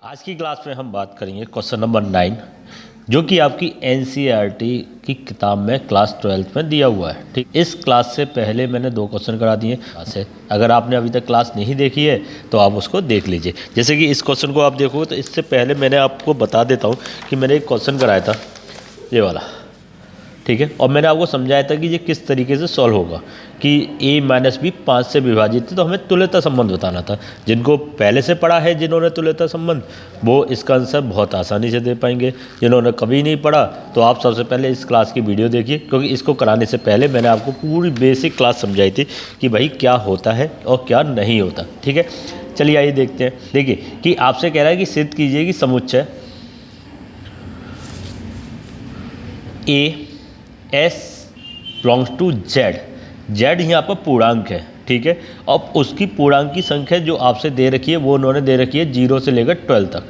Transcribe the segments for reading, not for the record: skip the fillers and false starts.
आज की क्लास में हम बात करेंगे क्वेश्चन नंबर 9 जो कि आपकी एनसीईआरटी की किताब में क्लास 12th में दिया हुआ है। ठीक, इस क्लास से पहले मैंने 2 क्वेश्चन करा दिए क्लास से। अगर आपने अभी तक क्लास नहीं देखी है तो आप उसको देख लीजिए। जैसे कि इस क्वेश्चन को आप देखोगे तो इससे पहले मैंने आपको बता देता हूँ कि मैंने एक क्वेश्चन कराया था ये वाला, ठीक है, और मैंने आपको समझाया था कि ये किस तरीके से सॉल्व होगा कि a माइनस बी 5 से विभाजित है, तो हमें तुल्यता संबंध बताना था। जिनको पहले से पढ़ा है जिन्होंने तुल्यता संबंध, वो इसका आंसर बहुत आसानी से दे पाएंगे। जिन्होंने कभी नहीं पढ़ा तो आप सबसे पहले इस क्लास की वीडियो देखिए, क्योंकि इसको कराने से पहले मैंने आपको पूरी बेसिक क्लास समझाई थी कि भाई क्या होता है और क्या नहीं होता। ठीक है, चलिए आइए देखते हैं। देखिए कि आपसे कह रहा है कि सिद्ध कीजिए कि समुच्चय S belongs to Z, Z यहाँ पर पूर्णांक है, ठीक है। अब उसकी पूर्णांक की संख्या जो आपसे दे रखी है वो उन्होंने दे रखी है 0 से लेकर 12 तक,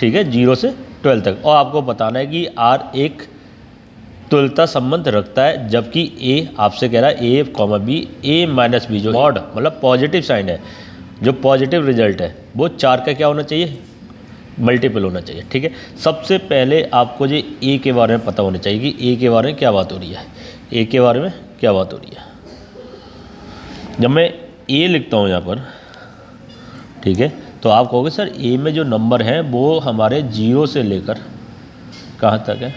ठीक है, 0 से 12 तक। और आपको बताना है कि आर एक तुल्यता संबंध रखता है, जबकि ए आपसे कह रहा है ए कॉमा बी, ए माइनस बी जो ऑड मतलब पॉजिटिव साइन है, जो पॉजिटिव रिजल्ट है वो 4 का क्या होना चाहिए, मल्टीपल होना चाहिए। ठीक है, सबसे पहले आपको ये ए के बारे में पता होना चाहिए कि ए के बारे में क्या बात हो रही है, ए के बारे में क्या बात हो रही है। जब मैं ए लिखता हूँ यहाँ पर, ठीक है, तो आप कहोगे सर ए में जो नंबर हैं वो हमारे 0 से लेकर कहाँ तक है।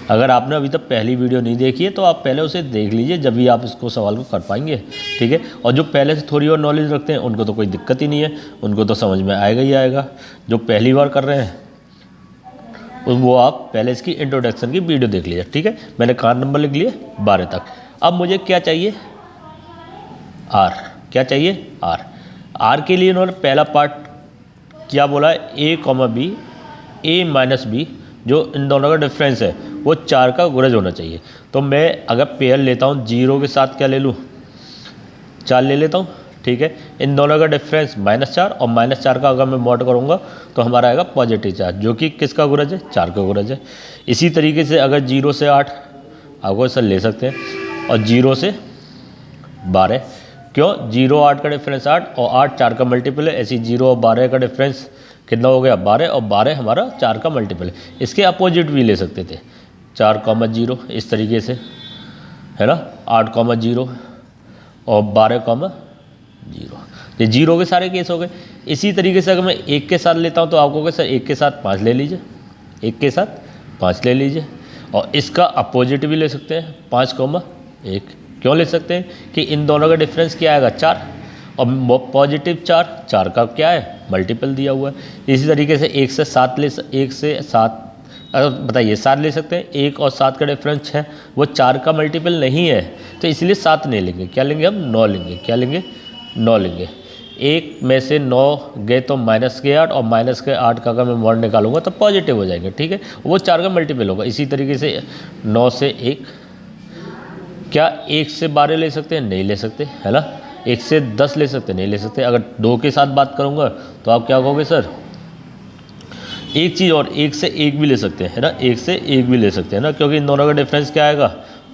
अगर आपने अभी तक पहली वीडियो नहीं देखी है तो आप पहले उसे देख लीजिए, जब भी आप इसको सवाल को कर पाएंगे। ठीक है, और जो पहले से थोड़ी और नॉलेज रखते हैं उनको तो कोई दिक्कत ही नहीं है, उनको तो समझ में आएगा ही आएगा। जो पहली बार कर रहे हैं वो आप पहले इसकी इंट्रोडक्शन की वीडियो देख लीजिए। ठीक है, मैंने कहाँ नंबर लिख लिए 12 तक। अब मुझे क्या चाहिए, आर, क्या चाहिए आर। आर के लिए इन्होंने पहला पार्ट क्या बोला है, ए कॉमा बी, ए माइनस बी, जो इन दोनों का डिफरेंस है वो 4 का गुणज होना चाहिए। तो मैं अगर पेयर लेता हूँ 0 के साथ क्या ले लूँ, 4 ले लेता हूँ। ठीक है, इन दोनों का डिफरेंस -4 और -4 का अगर मैं मॉड करूँगा तो हमारा आएगा पॉजिटिव चार्ज, जो कि किसका गुणज है, 4 का गुणज है। इसी तरीके से अगर 0 से 8 आपको इसे ले सकते हैं, और 0 से 12, क्यों 0 8 का डिफरेंस 8 और 8 4 का मल्टीपल है। ऐसी 0 और 12 का डिफरेंस कितना हो गया 12, और 12 हमारा 4 का मल्टीपल है। इसके अपोजिट भी ले सकते थे, 4,0 इस तरीके से, है ना, 8,0 और 12,0। ये 0 के सारे केस हो गए। इसी तरीके से अगर मैं 1 के साथ लेता हूँ तो आपको कहोगे सर 1 के साथ 5 ले लीजिए, 1 के साथ 5 ले लीजिए। और इसका अपोजिट भी ले सकते हैं 5,1। क्यों ले सकते हैं कि इन दोनों का डिफरेंस क्या आएगा 4, और पॉजिटिव 4 का क्या है मल्टीपल दिया हुआ है। इसी तरीके से 1 से 7 1 से 7 अगर बताइए 7 ले सकते हैं, 1 और 7 का डिफरेंस है, वो 4 का मल्टीपल नहीं है, तो इसलिए 7 नहीं लेंगे। क्या लेंगे हम, 9 लेंगे। क्या लेंगे, 9 लेंगे। 1 में से 9 गए तो -8, और -8 का अगर मैं मॉड निकालूंगा तो पॉजिटिव हो जाएंगे। ठीक है, वो 4 का मल्टीपल होगा। इसी तरीके से 9 से 1, क्या 1 से 12 ले सकते हैं, नहीं ले सकते, है ना। 1 से 10 ले सकते, नहीं ले सकते। अगर 2 के साथ बात करूँगा तो आप क्या कहोगे सर, एक चीज़ और 1 से 1 भी ले सकते हैं, है ना, 1 से 1 भी ले सकते हैं ना, क्योंकि इन दोनों का डिफरेंस क्या आएगा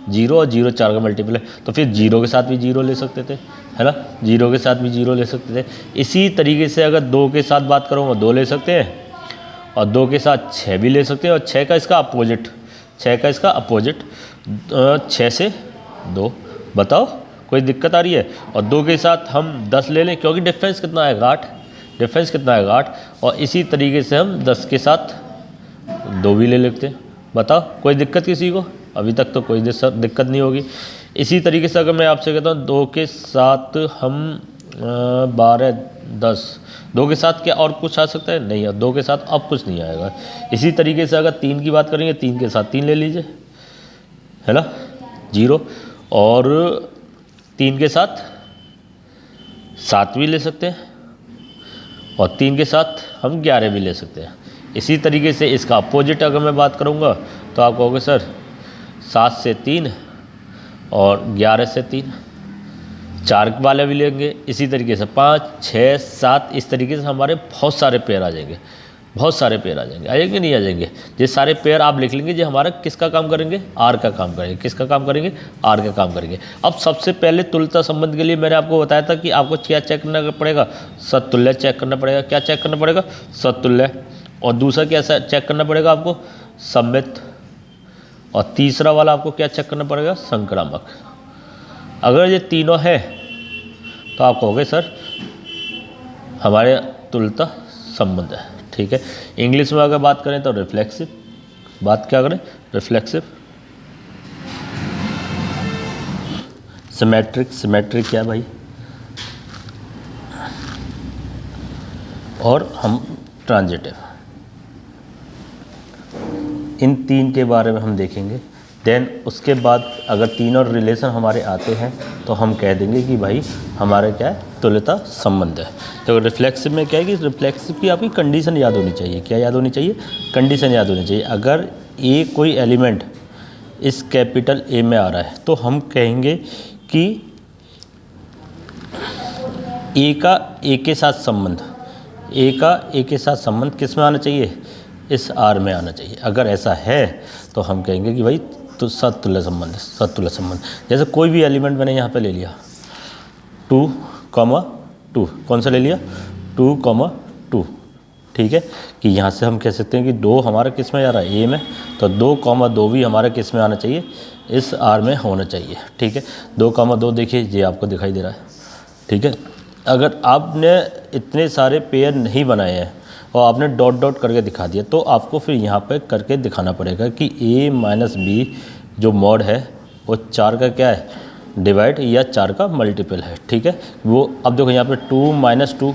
0, और 0 4 का मल्टीपल है। तो फिर 0 के साथ भी 0 ले सकते थे, है ना, 0 के साथ भी 0 ले सकते थे। इसी तरीके से अगर 2 के साथ बात करूँगा 2 ले सकते हैं, और 2 के साथ 6 भी ले सकते हैं, और 6 का इसका अपोजिट, 6 का इसका अपोजिट 6 से 2। बताओ कोई दिक्कत आ रही है। और 2 के साथ हम 10 ले लें, क्योंकि डिफरेंस कितना आएगा 8, डिफरेंस कितना आएगा 8। और इसी तरीके से हम 10 के साथ 2 भी ले लेते हैं। बताओ कोई दिक्कत किसी को, अभी तक तो कोई दिक्कत नहीं होगी। इसी तरीके से अगर मैं आपसे कहता हूँ 2 के साथ हम 12 10, 2 के साथ क्या और कुछ आ सकता है, नहीं है, 2 के साथ अब कुछ नहीं आएगा। इसी तरीके से अगर 3 की बात करेंगे, 3 के साथ 3 ले लीजिए, है ना, 0, और 3 के साथ 7 भी ले सकते हैं, और 3 के साथ हम 11 भी ले सकते हैं। इसी तरीके से इसका अपोजिट अगर मैं बात करूँगा तो आप कहोगे सर 7 से 3 और 11 से 3, 4 वाले भी लेंगे। इसी तरीके से 5 6 7, इस तरीके से हमारे बहुत सारे पेयर आ जाएंगे। बहुत सारे पेयर आ जाएंगे नहीं आ जाएंगे। ये सारे पेयर आप लिख लेंगे, जो हमारा किसका काम करेंगे, आर का काम करेंगे। किसका काम करेंगे, आर का काम करेंगे। अब सबसे पहले तुल्यता संबंध के लिए मैंने आपको बताया था कि आपको क्या चेक करना पड़ेगा, सतुल्य चेक करना पड़ेगा। क्या चेक करना पड़ेगा, सतुल्य। और दूसरा क्या चेक करना पड़ेगा आपको, सम्मित। और तीसरा वाला आपको क्या चेक करना पड़ेगा, संक्रामक। अगर ये तीनों है तो आप कहोगे सर हमारे तुल्यता संबंध है। ठीक है, इंग्लिश में अगर बात करें तो रिफ्लेक्सिव। बात क्या करें, रिफ्लेक्सिव। सिमेट्रिक, सिमेट्रिक क्या है भाई, और हम ट्रांजिटिव। इन तीन के बारे में हम देखेंगे। देन उसके बाद अगर तीनों रिलेशन हमारे आते हैं तो हम कह देंगे कि भाई हमारा क्या है, तुल्यता संबंध है। तो रिफ्लेक्सिव में क्या है कि रिफ्लेक्सिव की आपकी कंडीशन याद होनी चाहिए। क्या याद होनी चाहिए, कंडीशन याद होनी चाहिए। अगर ए कोई एलिमेंट इस कैपिटल ए में आ रहा है तो हम कहेंगे कि ए का ए के साथ संबंध, ए का ए के साथ संबंध किस में आना चाहिए, इस आर में आना चाहिए। अगर ऐसा है तो हम कहेंगे कि भाई तो सतुल्य संबंध, सतुल्य संबंध। जैसे कोई भी एलिमेंट मैंने यहाँ पे ले लिया 2,2, कौन सा ले लिया, 2,2। ठीक है, कि यहाँ से हम कह सकते हैं कि 2 हमारा किस में जा रहा है, ए में, तो 2,2 भी हमारा किस में आना चाहिए, इस आर में होना चाहिए। ठीक है, 2,2 देखिए ये आपको दिखाई दे रहा है। ठीक है, अगर आपने इतने सारे पेयर नहीं बनाए हैं और आपने डॉट डॉट करके दिखा दिया तो आपको फिर यहाँ पे करके दिखाना पड़ेगा कि a माइनस बी जो मॉड है वो 4 का क्या है, डिवाइड, या 4 का मल्टीपल है। ठीक है, वो अब देखो यहाँ पे 2 - 2।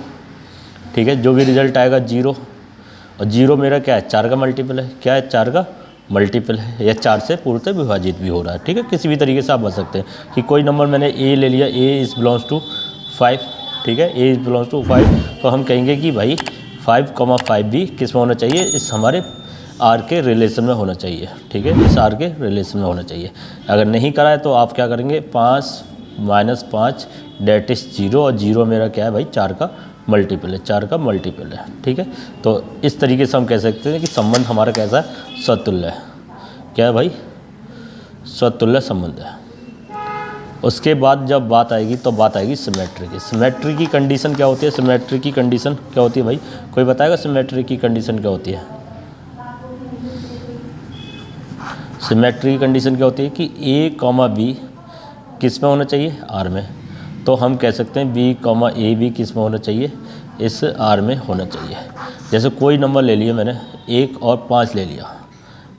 ठीक है, जो भी रिजल्ट आएगा 0, और 0 मेरा क्या है, 4 का मल्टीपल है। क्या है, 4 का मल्टीपल है, या 4 से पूर्णतः विभाजित भी हो रहा है। ठीक है, किसी भी तरीके से आप बच सकते हैं कि कोई नंबर मैंने a ले लिया, a इज़ बिलोंग्स टू 5। ठीक है, a इज़ बिलोंग्स टू 5, तो हम कहेंगे कि भाई 5,5 भी किस में होना चाहिए, इस हमारे आर के रिलेशन में होना चाहिए। ठीक है, इस आर के रिलेशन में होना चाहिए। अगर नहीं करा है तो आप क्या करेंगे, 5 - 5 डेट इज़ 0, और 0 मेरा क्या है भाई, 4 का मल्टीपल है, 4 का मल्टीपल है। ठीक है, तो इस तरीके से हम कह सकते हैं कि संबंध हमारा कैसा है, सतुल्य है। क्या है भाई, सतुल्य संबंध है। उसके बाद जब बात आएगी तो बात आएगी सिमेट्री की। सिमेट्री की कंडीशन क्या होती है, सिमेट्री की कंडीशन क्या होती है भाई, कोई बताएगा सिमेट्री की कंडीशन क्या होती है। सिमेट्री की कंडीशन क्या होती है कि a, b किस में होना चाहिए, आर में। तो हम कह सकते हैं b, a भी किस में होना चाहिए, इस आर में होना चाहिए। जैसे कोई नंबर ले लिया मैंने, 1 और 5 ले लिया,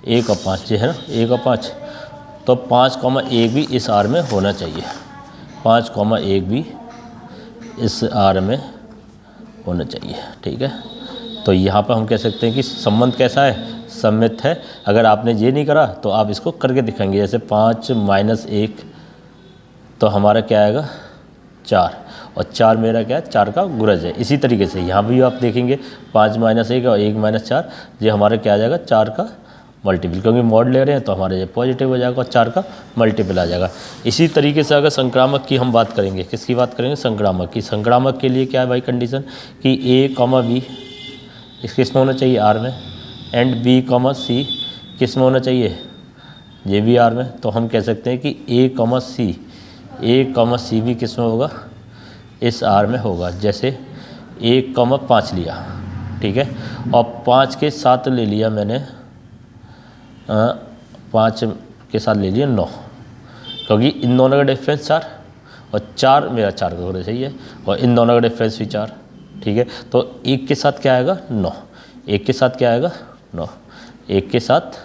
1 और 5 ये है ना, 1 और 5, तो 5,1 भी इस आर में होना चाहिए। 5,1 भी इस आर में होना चाहिए। ठीक है, तो यहाँ पर हम कह सकते हैं कि संबंध कैसा है, सम्मित है। अगर आपने ये नहीं करा तो आप इसको करके दिखाएंगे। जैसे 5 - 1 तो हमारा क्या आएगा, 4, और 4 मेरा क्या है, 4 का गुणज है। इसी तरीके से यहाँ भी आप देखेंगे 5 - 1 और 1 - 4, ये हमारा क्या आ जाएगा, 4 का मल्टीपल, क्योंकि मॉड ले रहे हैं तो हमारे ये पॉजिटिव हो जाएगा और 4 का मल्टीपल आ जाएगा। इसी तरीके से अगर संक्रामक की हम बात करेंगे, किसकी बात करेंगे, संक्रामक की। संक्रामक के लिए क्या है भाई कंडीशन कि a, b इस किस में होना चाहिए, आर में, एंड b, c किस में होना चाहिए, ये भी आर में। तो हम कह सकते हैं कि a, c भी किस में होगा, इस आर में होगा। जैसे 1,5 लिया, ठीक है, और 5 के साथ ले लिया मैंने 5 के साथ ले लिया 9, क्योंकि इन दोनों का डिफरेंस 4, और 4 मेरा 4 का होना चाहिए, और इन दोनों का डिफरेंस भी 4। ठीक है, तो 1 के साथ क्या आएगा, 9, 1 के साथ क्या आएगा, 9, 1 के साथ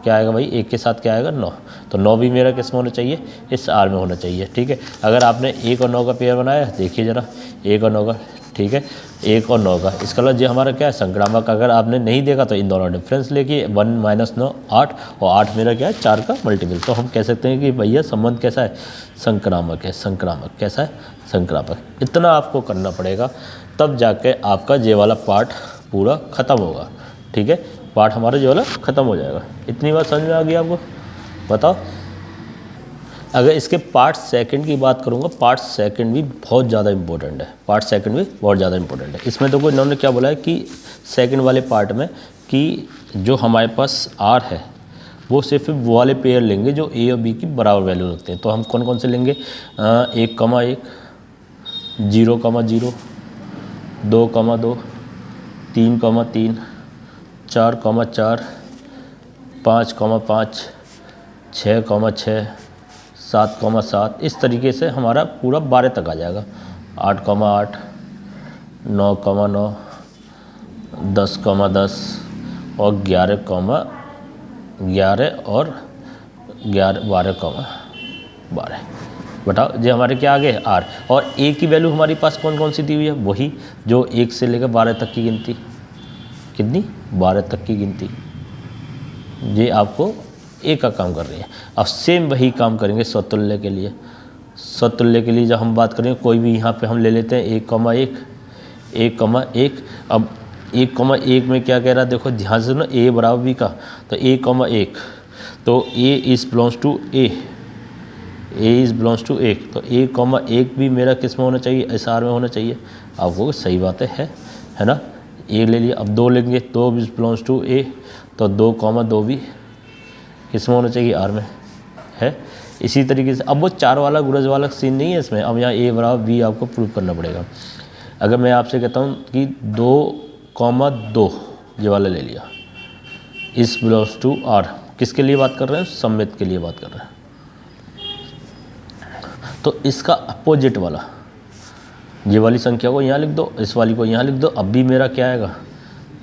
क्या आएगा भाई, 1 के साथ क्या आएगा, 9। तो 9 भी मेरा किस में होना चाहिए, इस आर में होना चाहिए। ठीक है, अगर आपने 1 और 9 का पेयर बनाया, देखिए ज़रा 1 और 9 का, ठीक है, 1 और 9 का, इसका मतलब ये हमारा क्या है, संक्रामक। अगर आपने नहीं देखा तो इन दोनों डिफरेंस लेके 1 - 9 8, और 8 मेरा क्या है, 4 का मल्टीपल। तो हम कह सकते हैं कि भैया संबंध कैसा है, संक्रामक है। संक्रामक कैसा है, संक्रामक। इतना आपको करना पड़ेगा, तब जाके आपका ये वाला पार्ट पूरा ख़त्म होगा। ठीक है, पार्ट हमारा जो वाला ख़त्म हो जाएगा। इतनी बात समझ में आ गई आपको, बताओ। अगर इसके पार्ट सेकंड की बात करूँगा, पार्ट सेकंड भी बहुत ज़्यादा इंपॉर्टेंट है, पार्ट सेकंड भी बहुत ज़्यादा इंपॉर्टेंट है। इसमें देखो इन्होंने क्या बोला है कि सेकंड वाले पार्ट में कि जो हमारे पास आर है वो सिर्फ वो वाले पेयर लेंगे जो ए और बी की बराबर वैल्यू रखते हैं। तो हम कौन कौन से लेंगे, 1,1, 0,0, 2,2, 3,3, 4,4, 5,5, 6,6, 7,7, इस तरीके से हमारा पूरा 12 तक आ जाएगा। 8,8, 9,9, 10,10 और 11,11 और 12,12। बताओ जी हमारे क्या आ गए आर। और ए की वैल्यू हमारे पास कौन कौन सी दी हुई है, वही जो 1 से लेकर 12 तक की गिनती। कितनी, 12 तक की गिनती। ये आपको ए का काम कर रही है। अब सेम वही काम करेंगे स्वतुल्य के लिए। स्वतुल्य के लिए जब हम बात करें, कोई भी यहाँ पे हम ले लेते हैं 1,1, 1,1। अब 1,1 में क्या कह रहा है, देखो ध्यान से सुनो, ए बराबर बी का, तो 1,1 तो A is belongs to A, A is belongs to 1, तो 1,1 भी मेरा किस में होना चाहिए, एस आर में होना चाहिए। अब वो सही बात है ना। ए ले लिया, अब 2 लेंगे, 2 इज़ बिलोंग्स टू ए, तो 2,2 भी किस में होना चाहिए, आर में है। इसी तरीके से अब वो 4 वाला गुरज वाला सीन नहीं है इसमें। अब यहाँ ए बराबर बी आपको प्रूव करना पड़ेगा। अगर मैं आपसे कहता हूँ कि 2,2 ये वाला ले लिया, इस बिलोंग्स टू आर, किसके लिए बात कर रहे हैं, सम्मित के लिए बात कर रहे हैं। तो इसका अपोजिट वाला, ये वाली संख्या को यहाँ लिख दो, इस वाली को यहाँ लिख दो, अब भी मेरा क्या आएगा,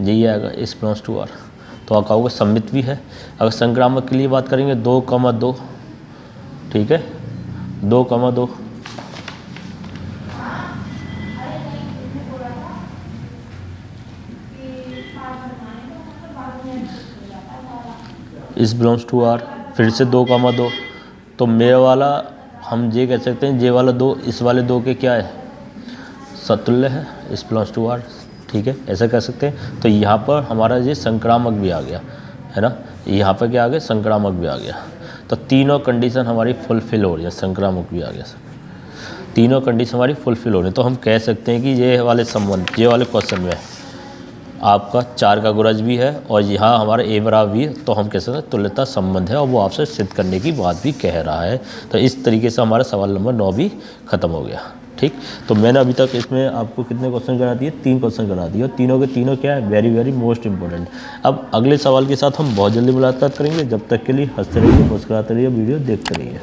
यही आएगा, इस बिलोंग्स टू आर। तो आप कहोगे सम्मित भी है। अगर संक्रामक के लिए बात करेंगे 2,2, ठीक है, 2,2, इस बिलोंग्स टू आर, फिर से 2,2, तो मेरा वाला हम ये कह सकते हैं, ये वाला 2 इस वाले 2 के क्या है, सतुल्य है, इस बिलोंग्स टू आर, ठीक है, ऐसा कह सकते हैं। तो यहाँ पर हमारा ये संक्रामक भी आ गया है ना, यहाँ पर क्या आ गया, संक्रामक भी आ गया। तो तीनों कंडीशन हमारी फुलफिल हो रही है, संक्रामक भी आ गया, तीनों कंडीशन हमारी फुलफिल हो रही है। तो हम कह सकते हैं कि ये वाले संबंध, ये वाले क्वेश्चन में आपका 4 का गुरज भी है और यहाँ हमारा ए बराबर भी है, तो हम कह सकते हैं तुल्यता संबंध है और वो आपसे सिद्ध करने की बात भी कह रहा है। तो इस तरीके से हमारा सवाल नंबर 9 भी ख़त्म हो गया। ठीक, तो मैंने अभी तक इसमें आपको कितने क्वेश्चन करा दिए, 3 क्वेश्चन करा दिए और तीनों के तीनों क्या है, वेरी वेरी मोस्ट इंपॉर्टेंट। अब अगले सवाल के साथ हम बहुत जल्दी मुलाकात करेंगे। जब तक के लिए हंसते रहिए, मुस्कुराते रहिए, वीडियो देखते रहिए।